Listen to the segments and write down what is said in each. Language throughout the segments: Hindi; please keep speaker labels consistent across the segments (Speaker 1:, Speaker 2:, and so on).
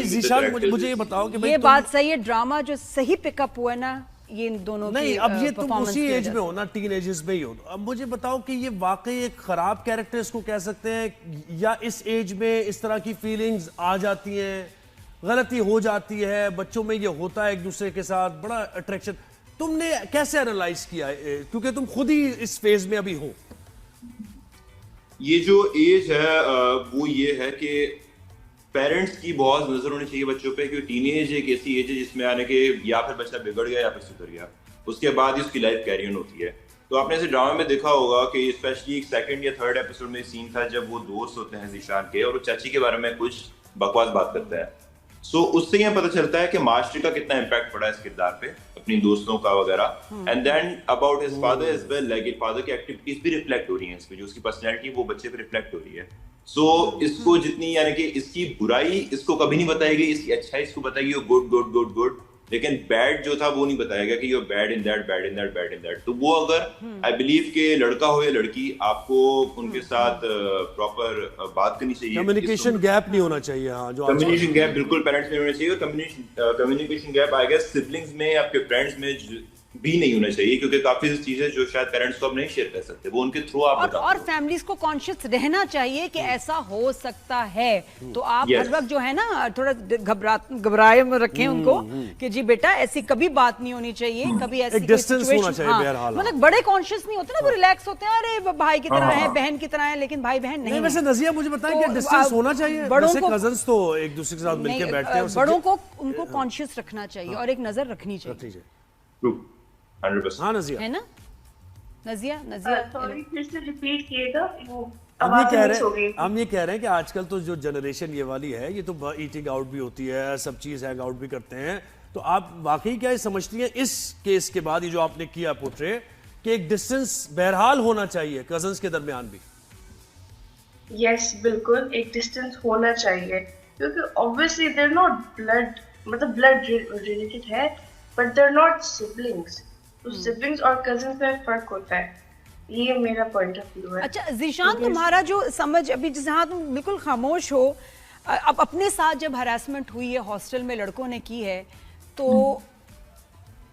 Speaker 1: ज़ीशान मुझे ये बताओ कि
Speaker 2: ये बात सही है, ड्रामा जो सही पिकअप हुआ ना ये इन दोनों
Speaker 1: नहीं,
Speaker 2: की
Speaker 1: अब ये तुम उसी एज में हो ना, टीन एजेस में ही हो। अब मुझे बताओ कि ये वाकई एक खराब कैरेक्टर इसको कह सकते हैं, या इस एज में इस तरह की फीलिंग्स आ जाती हैं, गलती हो जाती है, बच्चों में ये होता है एक दूसरे के साथ बड़ा अट्रैक्शन। तुमने कैसे एनालाइज किया, क्योंकि तुम खुद ही इस फेज में अभी हो?
Speaker 3: ये जो एज है वो ये है कि पेरेंट्स की बहुत नजर होनी चाहिए बच्चों पे, क्योंकि टीनेज एक ऐसी एज है जिसमें आने के या फिर बच्चा बिगड़ गया या फिर सुधर गया, उसके बाद ही उसकी लाइफ कैरी ऑन होती है। तो आपने ऐसे ड्रामा में देखा होगा कि स्पेशली एक सेकंड या थर्ड एपिसोड में सीन था जब वो दोस्त होते हैं ज़ीशान के, और वो चाची के बारे में कुछ बकवास बात करते हैं। सो उससे यह पता चलता है कि मास्टरी का कितना इम्पैक्ट पड़ा है इस किरदार पे, अपनी दोस्तों का वगैरह। And then about his father as well, like father की एक्टिविटीज भी रिफ्लेक्ट हो रही हैं इसमें, जो उसकी पर्सनैलिटी वो बच्चे पे रिफ्लेक्ट हो रही है। सो इसको जितनी यानी कि इसकी बुराई इसको कभी नहीं बताई गई, इसकी अच्छाई इसको बताई गई, गुड गुड गुड गुड, लेकिन बैड जो था वो नहीं बताया गया कि you bad in that, bad in that, bad in that. तो वो अगर आई बिलीव के लड़का हो या लड़की, आपको उनके साथ प्रॉपर बात करनी चाहिए,
Speaker 1: कम्युनिकेशन गैप नहीं होना चाहिए। हाँ, जो
Speaker 3: कम्युनिकेशन गैप बिल्कुल पेरेंट्स में होना चाहिए, और communication gap I guess siblings में, आपके फ्रेंड्स में भी नहीं होना चाहिए, क्योंकि काफी चीजें जो शायद पेरेंट्स को आप नहीं शेयर कर सकते, वो उनके थ्रू आप
Speaker 2: और फैमिलीज को कॉन्शियस रहना चाहिए कि ऐसा हो सकता है। तो आप हर वक्त जो है ना थोड़ा घबराए में रखें उनको कि जी बेटा ऐसी कभी बात नहीं होनी चाहिए, कभी ऐसी कोई सिचुएशन, मतलब बड़े कॉन्शियस नहीं होते ना, वो रिलैक्स होते हैं, अरे भाई की तरह है, बहन की तरह है, लेकिन भाई बहन नहीं।
Speaker 1: वैसे नज़िया मुझे बताएं कि डिस्टेंस होना चाहिए?
Speaker 2: बड़ों को,
Speaker 1: कजन्स तो एक दूसरे के साथ मिलकर बैठते हैं,
Speaker 2: बड़ों को उनको कॉन्शियस रखना चाहिए और एक नजर रखनी चाहिए।
Speaker 3: 100%।
Speaker 1: हाँ नज़िया,
Speaker 2: है ना नज़िया?
Speaker 4: सॉरी फिर से रिपीट कीजिएगा,
Speaker 1: हम ये कह रहे हैं कि आजकल तो जो जनरेशन ये वाली है, ये तो ईटिंग आउट भी होती है, सब चीज हैंग आउट भी करते हैं। तो आप वाकई क्या समझती हैं इस केस के बाद, ये जो आपने किया पोर्ट्रे, कि एक डिस्टेंस बहरहाल होना चाहिए कजन्स के दरमियान भी?
Speaker 4: यस, बिल्कुल एक डिस्टेंस होना चाहिए, क्योंकि obviously they are not blood, मतलब ब्लड रिलेटेड है, but they are not siblings. तो सिबलिंग्स और कजिन्स में फर्क होता है, ये मेरा पॉइंट ऑफ व्यू है।
Speaker 2: अच्छा ज़ीशान, तुम्हारा जो समझ अभी, जैसे हाँ तुम बिल्कुल खामोश हो, अब अपने साथ जब हरासमेंट हुई है हॉस्टल में लड़कों ने की है, तो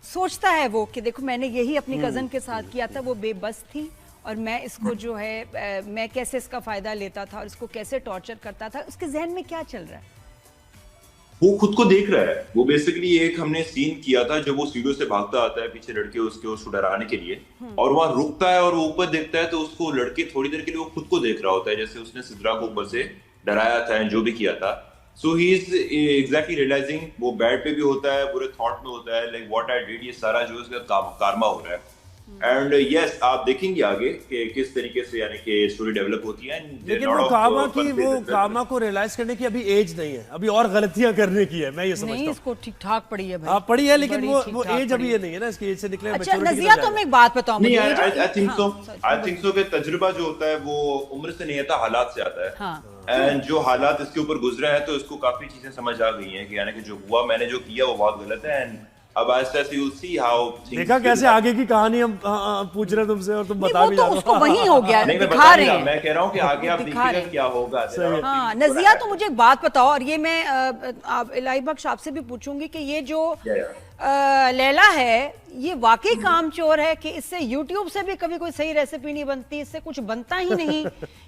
Speaker 2: सोचता है वो कि देखो मैंने यही अपनी कज़न के साथ किया था, वो बेबस थी और मैं इसको जो है मैं कैसे इसका फ़ायदा लेता था और इसको कैसे टॉर्चर करता था, उसके जहन में क्या चल रहा है?
Speaker 3: वो खुद को देख रहा है। वो बेसिकली एक हमने सीन किया था जब वो सीढ़ियों से भागता आता है, पीछे लड़के उसको डराने के लिए, और वहां रुकता है और वो ऊपर देखता है, तो उसको लड़के थोड़ी देर के लिए वो खुद को देख रहा होता है, जैसे उसने सिद्रा को ऊपर से डराया था, जो भी किया था। सो ही इज एग्जैक्टली रियलाइजिंग, वो बेड पे भी होता है, पूरे थॉट में होता है, लाइक व्हाट आई डिड, ये सारा जो उसका कारमा हो रहा है। एंड यस, आप देखेंगे आगे कि किस तरीके से यानी कि स्टोरी डेवलप होती है।
Speaker 1: लेकिन वो कामा को रियलाइज करने की अभी एज नहीं है, अभी और गलतियां करने की है, मैं ये समझता हूं।
Speaker 2: इसको ठीक ठाक पड़ी है भाई।
Speaker 1: हाँ पड़ी है, लेकिन वो एज अभी ये नहीं है ना, इसकी एज से निकले।
Speaker 2: अच्छा नज़िया, तुम एक बात बताओ मुझे।
Speaker 3: आई थिंक सो कि तजुर्बा जो होता है वो उम्र से नहीं आता, हालात से आता है। एंड जो हालात इसके ऊपर गुजरे हैं, तो इसको काफी चीजें समझ आ गई हैं कि यानी कि जो हुआ, मैंने जो किया वो बहुत गलत है। एंड अब ऐसे यू सी हाउ
Speaker 1: देखा कैसे आगे की कहानी हम पूछ रहे हैं तुमसे और तुम बता भी
Speaker 2: रहे हो। उसको वही हो गया, दिखा रहे हैं।
Speaker 3: मैं कह रहा हूं कि आगे आप देखिएगा क्या होगा।
Speaker 2: हाँ नज़िया, तो मुझे एक बात बताओ, और ये मैं इलाही बख्श आपसे भी पूछूंगी कि ये जो लैला है, ये वाकई कामचोर है कि इससे यूट्यूब से भी कभी कोई सही रेसिपी नहीं बनती, इससे कुछ बनता ही नहीं,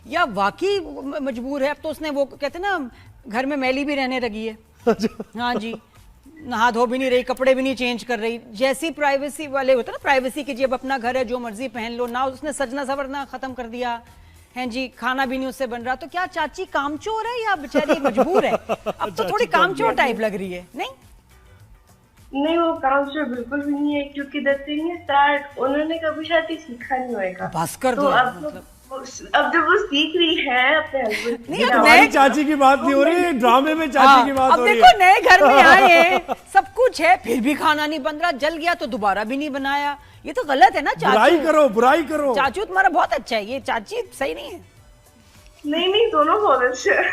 Speaker 2: या वाकई मजबूर है? अब तो उसने वो कहते ना घर में मैली भी रहने लगी है। हाँ जी, नहा धो भी नहीं रही, कपड़े भी नहीं चेंज कर रही, जैसी प्राइवेसी वाले होते ना, प्राइवेसी की, जब अपना घर है जो मर्जी पहन लो ना, उसने सजना सवरना खत्म कर दिया है जी, खाना भी नहीं उससे बन रहा। तो क्या चाची कामचोर है या बेचारी मजबूर है? अब तो थोड़ी कामचोर टाइप लग रही है। नहीं
Speaker 4: वो कामचोर बिल्कुल भी नहीं है, क्योंकि द थिंग इज दैट उन्होंने कभी शायद सीखा नहीं होगा।
Speaker 2: बस कर दो,
Speaker 4: अब जब वो सीख रही है अपने हस्बैंड,
Speaker 1: नहीं हमारी चाची की बात नहीं हो रही, ड्रामे में चाची की बात हो रही है।
Speaker 2: अब देखो नए घर में आए हैं, सब कुछ है, फिर भी खाना नहीं बन रहा, जल गया तो दोबारा भी नहीं बनाया, ये तो गलत है ना। चाचू
Speaker 1: बुराई करो।
Speaker 2: चाचू तुम्हारा बहुत अच्छा है, ये चाची सही नहीं है।
Speaker 4: नहीं दोनों बहुत अच्छे हैं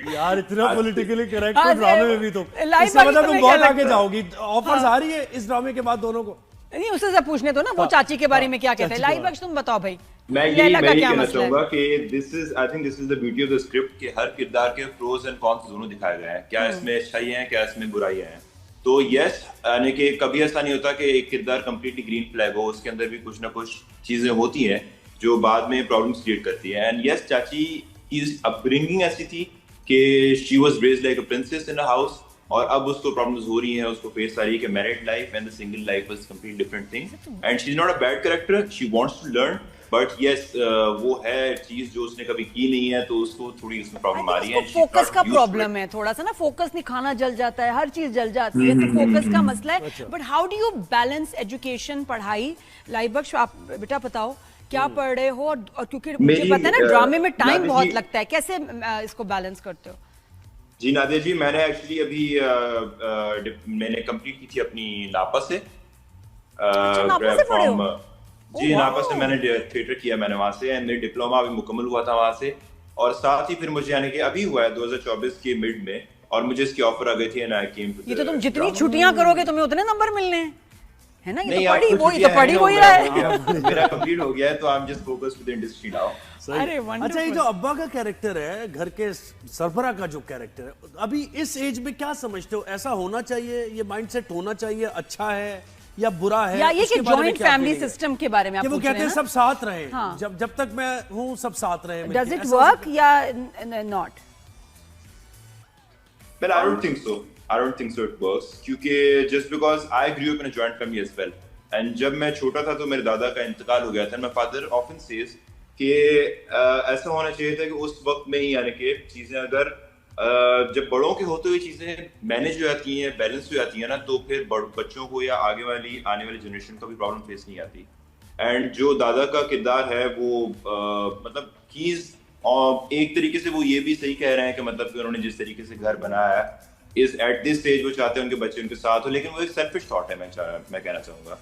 Speaker 1: यार, इतना पॉलिटिकली करेक्ट ड्रामे में भी। तो इससे मतलब तुम बहुत आगे जाओगी। ऑफर्स आ रही है इस ड्रामे के बाद दोनों को?
Speaker 2: नहीं, उससे पूछने दो ना वो चाची के बारे में क्या कहते हैं। इलाही बख्श तुम बताओ भाई,
Speaker 3: मैं
Speaker 2: लैला का
Speaker 3: यही
Speaker 2: क्या
Speaker 3: कहना
Speaker 2: मसला है?
Speaker 3: चाहूंगा कि I think this is the beauty of the script कि हर किरदार के प्रोज एंड कॉन्स दोनों दिखाए गए हैं, क्या इसमें अच्छाइयां हैं क्या इसमें बुराइयां हैं। तो यस, यानी कि कभी ऐसा नहीं होता कि एक किरदार कंप्लीटली ग्रीन फ्लैग हो, उसके अंदर भी कुछ ना कुछ चीजें होती हैं जो बाद में प्रॉब्लम्स क्रिएट करती है। एंड यस, चाची की अपब्रिंगिंग ऐसी थी कि she was raised like a princess in a house, और अब उसको प्रॉब्लम्स हो रही हैं, उसको फेस आ रही है कि married life and the single life is complete different thing. And she is not a bad character, she wants to learn, but yes वो है चीज जो उसने कभी की नहीं है, तो उसको थोड़ी इसमें प्रॉब्लम आ रही है।
Speaker 2: फोकस का प्रॉब्लम है थोड़ा सा ना, फोकस नहीं, खाना जल जाता है, हर चीज जल जाती है, तो फोकस का मसला है। But how do you balance education, पढ़ाई? लाइबक्श, आप बेटा बताओ क्या पढ़ रहे हो? और क्योंकि मुझे पता है ना ड्रामे में टाइम बहुत लगता है, कैसे इसको बैलेंस करते हो?
Speaker 3: जी नादिया जी, मैंने एक्चुअली अभी मैंने कंप्लीट की थी अपनी नापा से।
Speaker 2: नापा से पढ़े हो?
Speaker 3: जी नापा से मैंने थिएटर किया मैंने वहां से, एंड मेरी डिप्लोमा भी मुकम्मल हुआ था वहां से। और साथ ही फिर मुझे यानी कि अभी हुआ है 2024 के मिड में, और मुझे इसकी ऑफर आ गई थी एंड आई केम टू।
Speaker 2: ये तो तुम जितनी छुट्टियां करोगे तुम्हें उतने नंबर मिलने हैं, है ना? ये
Speaker 3: नहीं,
Speaker 2: तो पढ़ी
Speaker 3: आपको
Speaker 2: वही तो
Speaker 3: छुट्टियां
Speaker 2: पढ़ी
Speaker 3: हैं,
Speaker 2: वही रहा है।
Speaker 3: मेरा कंप्लीट हो गया है, तो I am just focused with the industry now.
Speaker 2: अरे
Speaker 1: अच्छा, ये जो अब्बा का कैरेक्टर है, घर के सरबरा का जो कैरेक्टर है, अभी इस एज में क्या समझते हो, ऐसा होना चाहिए, ये माइंडसेट होना चाहिए, अच्छा है या बुरा है?
Speaker 2: या ये कि
Speaker 1: उसके बारे में
Speaker 2: जॉइंट
Speaker 1: क्या
Speaker 2: फैमिली
Speaker 1: feeling है?
Speaker 2: सिस्टम के बारे में आप
Speaker 1: कि वो
Speaker 2: पूछ रहे
Speaker 1: कहते
Speaker 2: हैं
Speaker 1: हैं
Speaker 2: ना?
Speaker 1: सब साथ रहे,
Speaker 2: हाँ।
Speaker 1: जब तक मैं हूँ सब साथ रहे।
Speaker 2: डज इट वर्क या not?
Speaker 3: But I don't think so. I don't think so it works. क्योंकि just because I grew up in a joint family as well. And जब मैं छोटा था तो मेरे दादा का इंतकाल हो गया था। My father often says कि ऐसा होना चाहिए था कि उस वक्त में ही, यानी कि चीजें अगर जब बड़ों के होते हुए चीजें मैनेज हो जाती हैं, बैलेंस हो जाती हैं ना, तो फिर बच्चों को या आने वाली जनरेशन को भी प्रॉब्लम फेस नहीं आती। एंड जो दादा का किरदार है वो मतलब एक तरीके से वो ये भी सही कह रहे हैं कि मतलब कि उन्होंने जिस तरीके से घर बनाया है इस एट दिस स्टेज वो चाहते हैं उनके बच्चे उनके साथ हो, लेकिन वो एक सेल्फिश थॉट है। मैं कहना चाहूंगा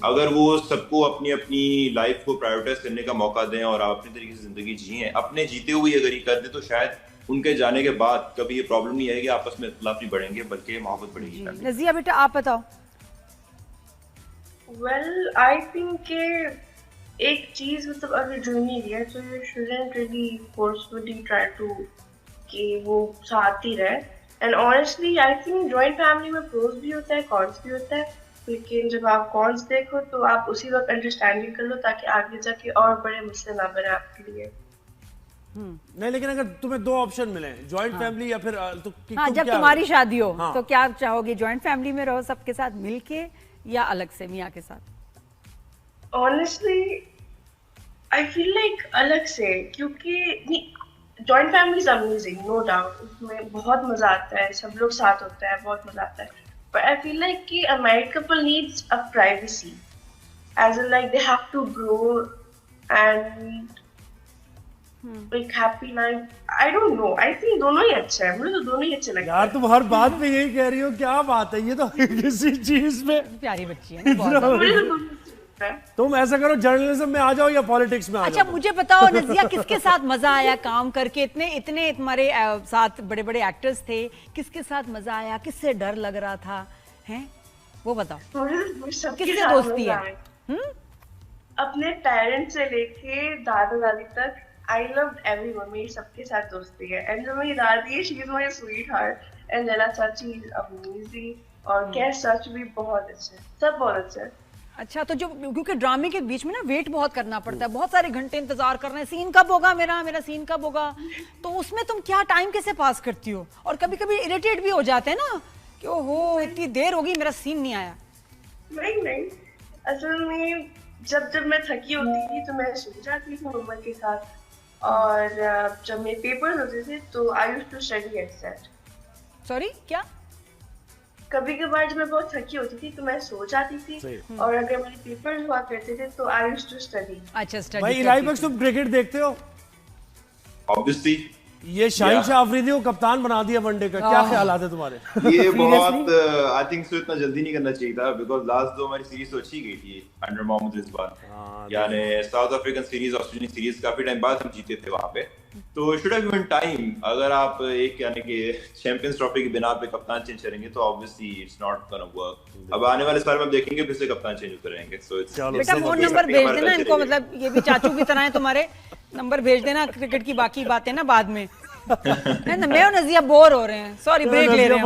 Speaker 3: अगर वो सबको अपनी अपनी लाइफ को प्रायोरिटाइज करने का मौका दें और आप अपने तरीके से जिंदगी जिए, अपने जीते हुए अगर ये कर दें, तो शायद उनके जाने के बाद कभी ये प्रॉब्लम नहीं आएगी, आपस में इख्तिलाफ नहीं बढ़ेंगे बल्कि मोहब्बत बढ़ेगी।
Speaker 2: नज़िया बेटा आप बताओ।
Speaker 4: वेल आई थिंक एक चीज मतलब अगर जो नहीं है तो you shouldn't really forcefully try to कि वो साथ ही रहे। And honestly I think joint family में प्रोज भी होता है, कॉन्स भी होता है, लेकिन जब आप कॉन्स देखो तो आप उसी वक्त अंडरस्टैंडिंग कर लो ताकि आगे जाके और बड़े मसले ना बने आपके लिए।
Speaker 1: नहीं, लेकिन अगर तुम्हें दो ऑप्शन मिले, जॉइंट फैमिली या फिर तो
Speaker 2: जब तुम्हारी शादी हो
Speaker 1: हाँ।
Speaker 2: तो क्या चाहोगे, जॉइंट फैमिली में रहो सबके साथ मिलके या अलग से मियाँ के साथ?
Speaker 4: ऑनेस्टली आई फील लाइक अलग से, क्योंकि joint family is amazing no doubt, उसमें बहुत मजा आता है, सब लोग साथ होता है, बहुत मजा आता है। बट आई फील लाइक कि a married couple needs a privacy, as in like they have to grow and एक happy life. I don't know, I think दोनों ही अच्छा है, मुझे तो दोनों ही अच्छे लगते हैं।
Speaker 1: यार तुम हर बात पे यही कह रही हो, क्या बात है, ये तो किसी चीज में
Speaker 2: प्यारी बच्ची है ना, बहुत ज्यादा।
Speaker 4: मुझे तो दोनों अच्छे लगते हैं।
Speaker 1: तुम ऐसा करो, जर्नलिज्म में आ जाओ या पॉलिटिक्स में आ
Speaker 2: अच्छा
Speaker 1: जाओ।
Speaker 2: मुझे बताओ नज़िया, किसके साथ मजा आया काम करके? इतने तुम्हारे साथ बड़े बड़े एक्टर्स थे, किसके साथ मजा आया, किससे डर लग रहा था, हैं वो बताओ।
Speaker 4: मुझे सबके
Speaker 2: किससे
Speaker 4: साथ
Speaker 2: दोस्ती
Speaker 4: मजा
Speaker 2: है?
Speaker 4: आया। अपने पेरेंट्स से लेके दादा दादी तक आई लव्ड एवरीवन, मेरी सबके साथ दोस्ती है। एंड जो मेरी दादी है she is my sweet heart, and Laila चाची इज अमेजिंग, और गेस्ट सच भी बहुत अच्छे, सब बहुत अच्छे।
Speaker 2: अच्छा तो जो, क्योंकि ड्रामे के बीच में ना वेट बहुत करना पड़ता है, बहुत सारे घंटे इंतजार करना है, सीन कब होगा मेरा सीन कब होगा, तो उसमें तुम क्या टाइम कैसे पास करती हो? और कभी कभी इरिटेट भी हो जाते हैं ना कि ओहो इतनी देर होगी मेरा सीन नहीं आया।
Speaker 4: नहीं, असल में जब मैं थकी होती थी तो मैं सो जाती थी मम्मा के साथ, और जब मेरे पेपर्स होते थे तो I used to study at set.
Speaker 2: Sorry क्या?
Speaker 4: कभी कभार जब मैं बहुत थकी होती थी तो मैं सो जाती थी, और अगर मेरे पेपर्स हुआ करते थे तो आई यूज्ड टू स्टडी।
Speaker 2: अच्छा स्टडी।
Speaker 1: भाई इलाइबक्स, तुम क्रिकेट देखते हो?
Speaker 3: ऑब्वियसली।
Speaker 1: ये शाहिद शाह अफरीदी को कप्तान बना दिया वनडे का, क्या ख्यालात है तुम्हारे?
Speaker 3: ये बहुत आई थिंक सो इतना जल्दी नहीं करना चाहिए था, बिकॉज लास्ट दो हमारी सीरीज तो अच्छी गई थी अंडर मोहम्मद रिजवान, यानी south African series, Australian series काफी टाइम बाद हम जीते थे वहां पे। तो शुड हैव गिवन टाइम। अगर आप एक यानी कि चैंपियंस ट्रॉफी की बिना पे कप्तान चेंज करेंगे तो obviously it's not gonna work. अब आने वाले साल में आप देखेंगे फिर से कप्तान चेंज होते रहेंगे। सो इट्स
Speaker 2: बेटा फोन नंबर भेज देना इनको, मतलब ये भी चाचू की तरह है तुम्हारे, नंबर भेज देना, क्रिकेट की बाकी बातें ना बाद में है ना। मैं और नजिया बोर हो रहे हैं, सॉरी ब्रेक ले रहे हैं।